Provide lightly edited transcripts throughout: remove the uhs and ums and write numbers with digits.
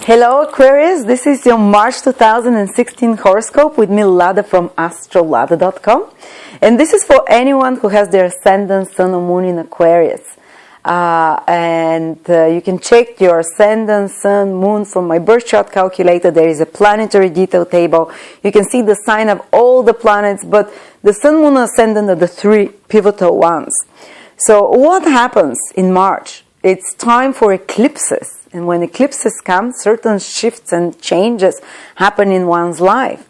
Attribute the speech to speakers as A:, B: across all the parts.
A: Hello Aquarius, this is your March 2016 horoscope with me, Lada from Astrolada.com, and this is for anyone who has their ascendant, sun or moon in Aquarius. You can check your ascendant, sun, moon from my birth chart calculator. There is a planetary detail table. You can see the sign of all the planets, but the sun, moon, and ascendant are the three pivotal ones. So what happens in March? It's time for eclipses. And when eclipses come, certain shifts and changes happen in one's life.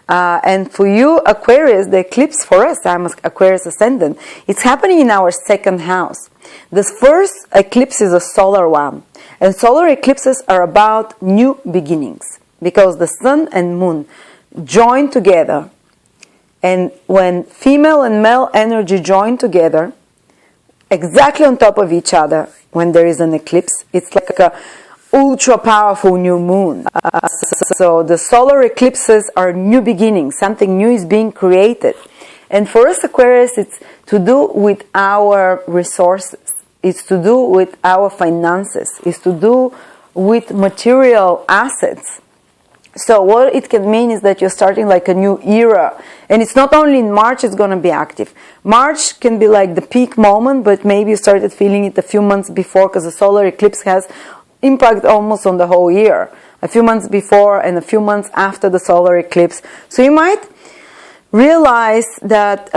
A: And for you, Aquarius, the eclipse for us, I'm Aquarius ascendant, it's happening in our second house. The first eclipse is a solar one. And solar eclipses are about new beginnings. Because the sun and moon join together. And when female and male energy join together, exactly on top of each other, when there is an eclipse, it's like a ultra powerful new moon. So the solar eclipses are new beginnings. Something new is being created. And for us Aquarius, it's to do with our resources. It's to do with our finances. It's to do with material assets. So what it can mean is that you're starting like a new era. And it's not only in March it's going to be active. March can be like the peak moment, but maybe you started feeling it a few months before, because the solar eclipse has impact almost on the whole year. A few months before and a few months after the solar eclipse. So you might realize that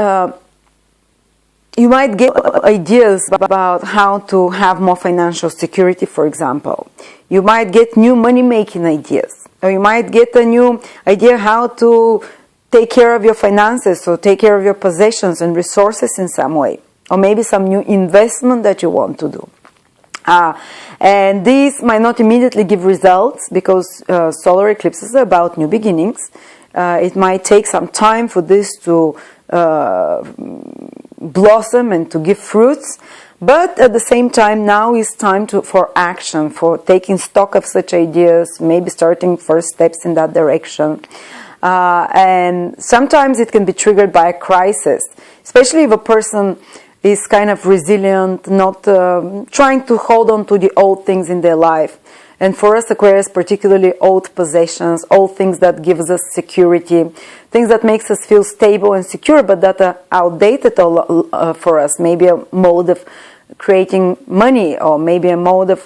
A: you might get ideas about how to have more financial security, for example. You might get new money-making ideas. Or you might get a new idea how to take care of your finances or take care of your possessions and resources in some way. Or maybe some new investment that you want to do. And these might not immediately give results because solar eclipses are about new beginnings. It might take some time for this to blossom and to give fruits. But at the same time, now is time for action, for taking stock of such ideas, maybe starting first steps in that direction. And sometimes it can be triggered by a crisis, especially if a person is kind of resilient, not trying to hold on to the old things in their life. And for us Aquarius, particularly old possessions, old things that gives us security, things that makes us feel stable and secure, but that are outdated for us. Maybe a mode of creating money, or maybe a mode of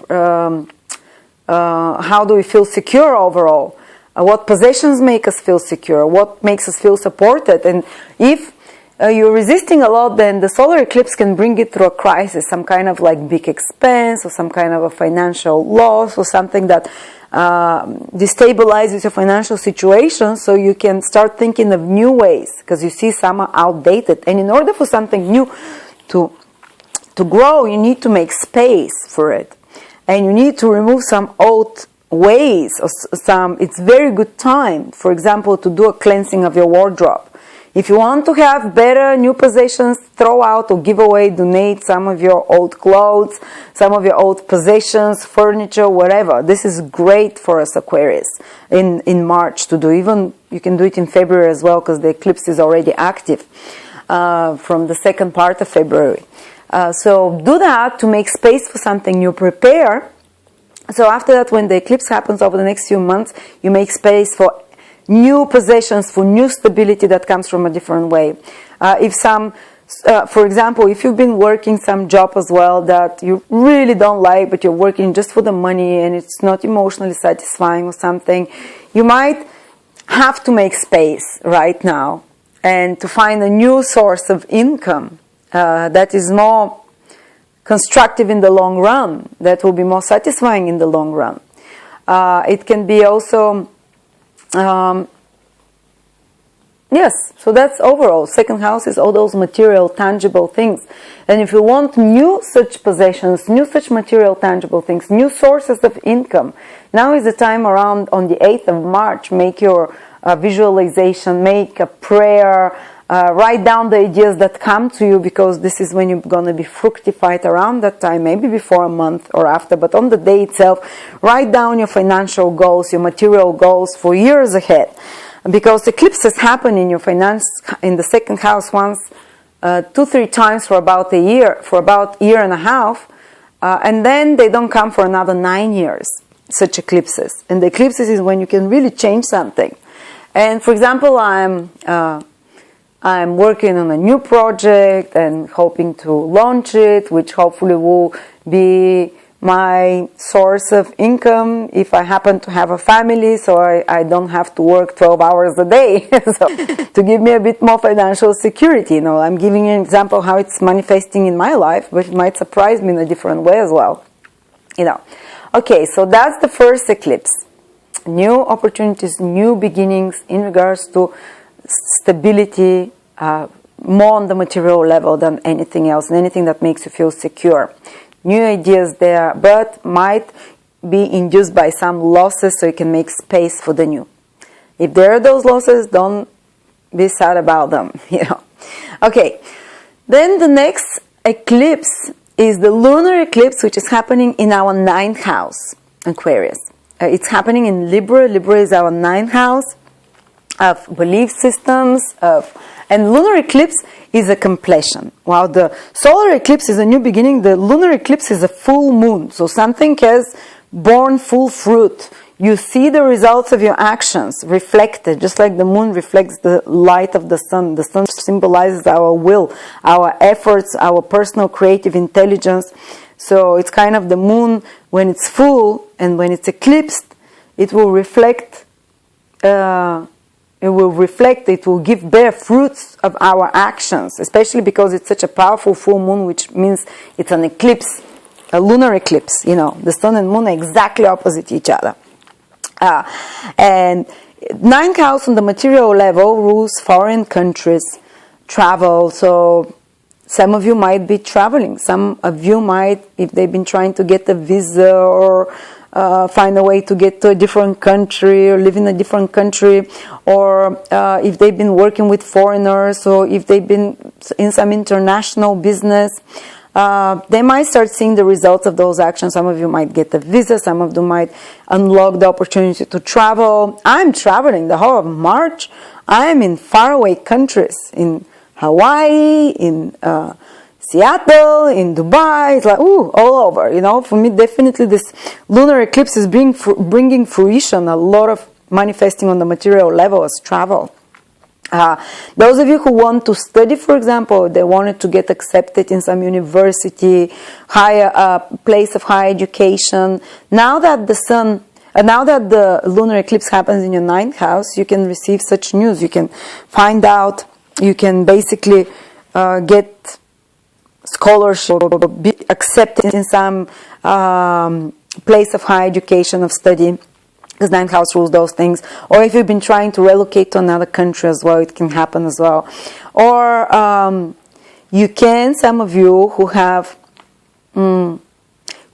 A: how do we feel secure overall? What possessions make us feel secure? What makes us feel supported? And if you're resisting a lot, then the solar eclipse can bring it through a crisis, some kind of like big expense or some kind of a financial loss or something that destabilizes your financial situation, so you can start thinking of new ways because you see some are outdated. And in order for something new to grow, you need to make space for it. And you need to remove some old ways or it's very good time, for example, to do a cleansing of your wardrobe. If you want to have better new possessions, throw out or give away, donate some of your old clothes, some of your old possessions, furniture, whatever. This is great for us Aquarius in March to do. Even you can do it in February as well, because the eclipse is already active from the second part of February. So do that to make space for something new. Prepare. So after that, when the eclipse happens over the next few months, you make space for new possessions, for new stability that comes from a different way. For example, if you've been working some job as well that you really don't like, but you're working just for the money and it's not emotionally satisfying or something, you might have to make space right now and to find a new source of income that is more constructive in the long run, that will be more satisfying in the long run. It can be also yes, so that's overall. Second house is all those material, tangible things. And if you want new such possessions, new such material, tangible things, new sources of income, now is the time around on the 8th of March. Make your visualization, make a prayer, write down the ideas that come to you, because this is when you're going to be fructified around that time, maybe before a month or after, but on the day itself, write down your financial goals, your material goals for years ahead. Because eclipses happen in your finance, in the second house once, 2-3 times for about a year and a half, and then they don't come for another 9 years. such eclipses. And the eclipses is when you can really change something. And for example, I'm working on a new project and hoping to launch it, which hopefully will be my source of income if I happen to have a family, so I don't have to work 12 hours a day. So to give me a bit more financial security. You know, I'm giving you an example how it's manifesting in my life, but it might surprise me in a different way as well. You know. Okay, so that's the first eclipse. New opportunities, new beginnings in regards to stability, more on the material level than anything else, and anything that makes you feel secure. New ideas there, but might be induced by some losses, so you can make space for the new. If there are those losses, don't be sad about them. You know. Okay, then the next eclipse is the lunar eclipse, which is happening in our 9th house, Aquarius. It's happening in Libra. Libra is our 9th house of belief systems, and lunar eclipse is a completion. While the solar eclipse is a new beginning, the lunar eclipse is a full moon. So something has borne full fruit. You see the results of your actions reflected, just like the moon reflects the light of the sun. The sun symbolizes our will, our efforts, our personal creative intelligence. So it's kind of the moon when it's full, and when it's eclipsed, it will reflect. It will give bare fruits of our actions, especially because it's such a powerful full moon, which means it's an eclipse, a lunar eclipse. You know, the sun and moon are exactly opposite each other. And 9th house on the material level rules foreign countries, travel. So some of you might be traveling. Some of you might, if they've been trying to get a visa or find a way to get to a different country or live in a different country, or if they've been working with foreigners, or if they've been in some international business, they might start seeing the results of those actions. Some of you might get a visa, some of them might unlock the opportunity to travel. I'm traveling the whole of March. I'm in faraway countries, in Hawaii, in Seattle, in Dubai. It's like, ooh, all over. You know, for me, definitely this lunar eclipse is bringing fruition, a lot of manifesting on the material level as travel. Those of you who want to study, for example, they wanted to get accepted in some university, higher place of higher education. Now that the lunar eclipse happens in your 9th house, you can receive such news. You can find out. You can basically get scholarship, or be accepted in some place of higher education, of study, because 9th house rules those things. Or if you've been trying to relocate to another country as well, it can happen as well. Or you can, some of you who have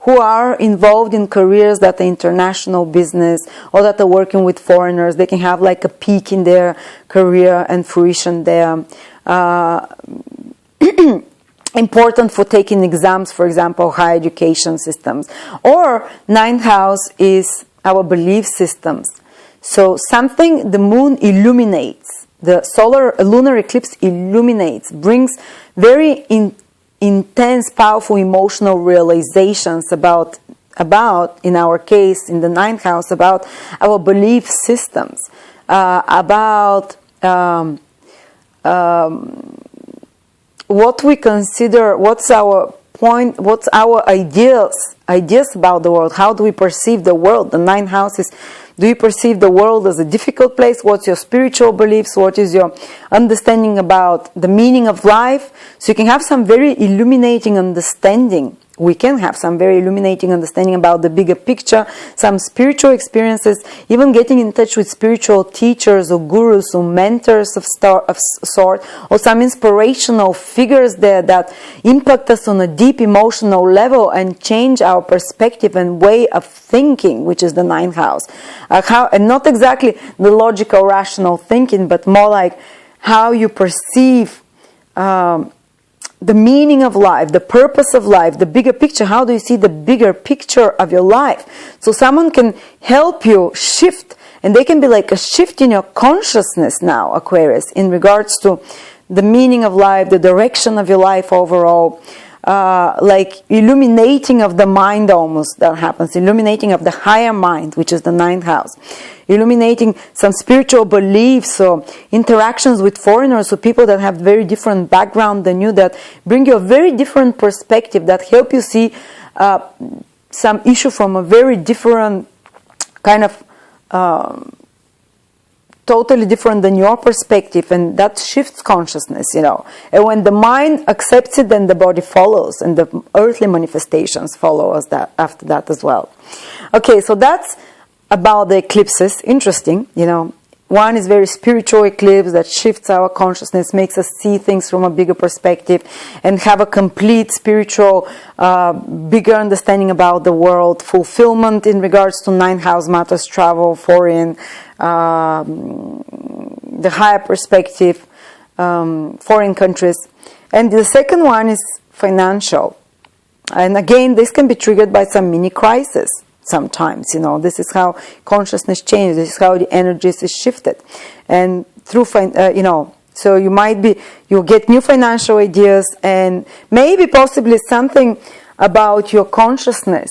A: who are involved in careers that are international business, or that are working with foreigners, they can have like a peak in their career and fruition there. Important for taking exams, for example, higher education systems. Or 9th house is our belief systems. So something the moon illuminates, the lunar eclipse illuminates, brings very intense, powerful emotional realizations about, in our case, in the 9th house, about our belief systems, about what we consider, what's our point, what's our ideas about the world, how do we perceive the world. The 9th house is, do you perceive the world as a difficult place? What's your spiritual beliefs? What is your understanding about the meaning of life? So you can have some very illuminating understanding. We can have some very illuminating understanding about the bigger picture, some spiritual experiences, even getting in touch with spiritual teachers or gurus or mentors of sort, or some inspirational figures there that impact us on a deep emotional level and change our perspective and way of thinking, which is the 9th house. And not exactly the logical, rational thinking, but more like how you perceive the meaning of life, the purpose of life, the bigger picture. How do you see the bigger picture of your life? So someone can help you shift, and they can be like a shift in your consciousness now, Aquarius, in regards to the meaning of life, the direction of your life overall. like illuminating of the mind almost that happens, illuminating of the higher mind, which is the ninth house, illuminating some spiritual beliefs or interactions with foreigners or people that have very different background than you, that bring you a very different perspective, that help you see some issue from a very different kind of totally different than your perspective, and that shifts consciousness, you know. And when the mind accepts it, then the body follows, and the earthly manifestations follow us that after that as well. Okay, so that's about the eclipses. Interesting, you know. One is very spiritual eclipse that shifts our consciousness, makes us see things from a bigger perspective, and have a complete spiritual, bigger understanding about the world, fulfillment in regards to ninth house matters, travel, foreign, the higher perspective, foreign countries. And the second one is financial. And again, this can be triggered by some mini crisis. Sometimes, you know, this is how consciousness changes. This is how the energies is shifted, and through you know, so you'll get new financial ideas, and maybe possibly something about your consciousness,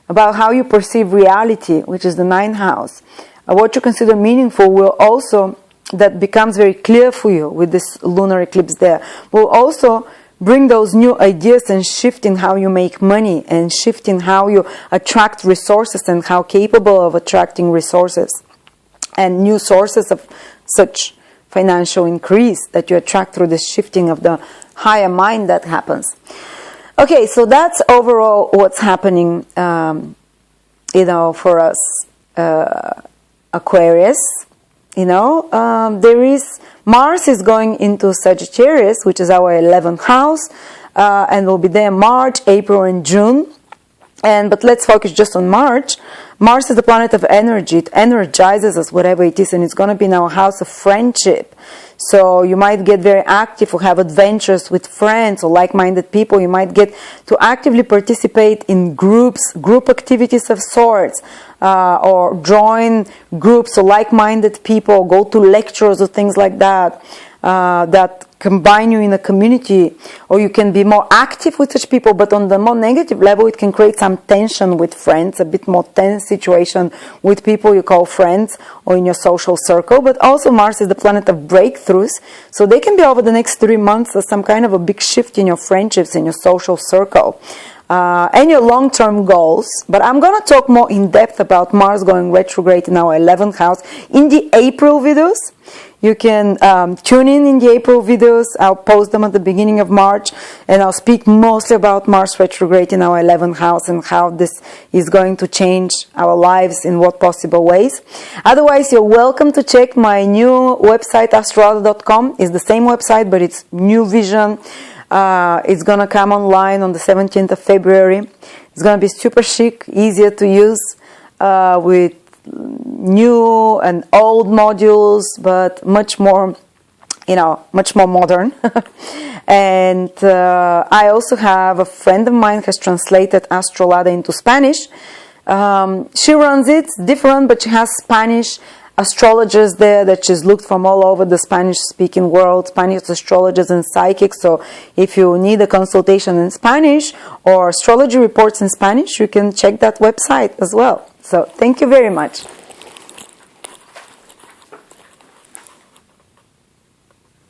A: about how you perceive reality, which is the ninth house. What you consider meaningful will also, that becomes very clear for you with this lunar eclipse there, will also bring those new ideas and shift in how you make money, and shift in how you attract resources, and how capable of attracting resources and new sources of such financial increase that you attract through this shifting of the higher mind that happens. Okay, so that's overall what's happening, you know, for us, Aquarius. You know, there is Mars is going into Sagittarius, which is our 11th house, and will be there March, April, and June. But let's focus just on March. Mars is the planet of energy. It energizes us, whatever it is, and it's going to be in our house of friendship. So you might get very active or have adventures with friends or like-minded people. You might get to actively participate in group activities of sorts, or join groups or like-minded people, go to lectures or things like that, that combine you in a community. Or you can be more active with such people, but on the more negative level, it can create some tension with friends, a bit more tense situation with people you call friends or in your social circle. But also Mars is the planet of breakthroughs, so they can be over the next 3 months as some kind of a big shift in your friendships, in your social circle, and your long-term goals. But I'm going to talk more in depth about Mars going retrograde in our 11th house in the April videos. You can tune in the April videos. I'll post them at the beginning of March, and I'll speak mostly about Mars retrograde in our 11th house and how this is going to change our lives in what possible ways. Otherwise, you're welcome to check my new website, Astrolada.com. It's the same website, but it's new vision. It's going to come online on the 17th of February. It's going to be super chic, easier to use, with new and old modules, but much more, you know, much more modern. And I also have a friend of mine has translated Astrolada into Spanish. She runs it, it's different, but she has Spanish astrologers there that she's looked from all over the Spanish-speaking world, Spanish astrologers and psychics. So if you need a consultation in Spanish or astrology reports in Spanish, you can check that website as well. So thank you very much.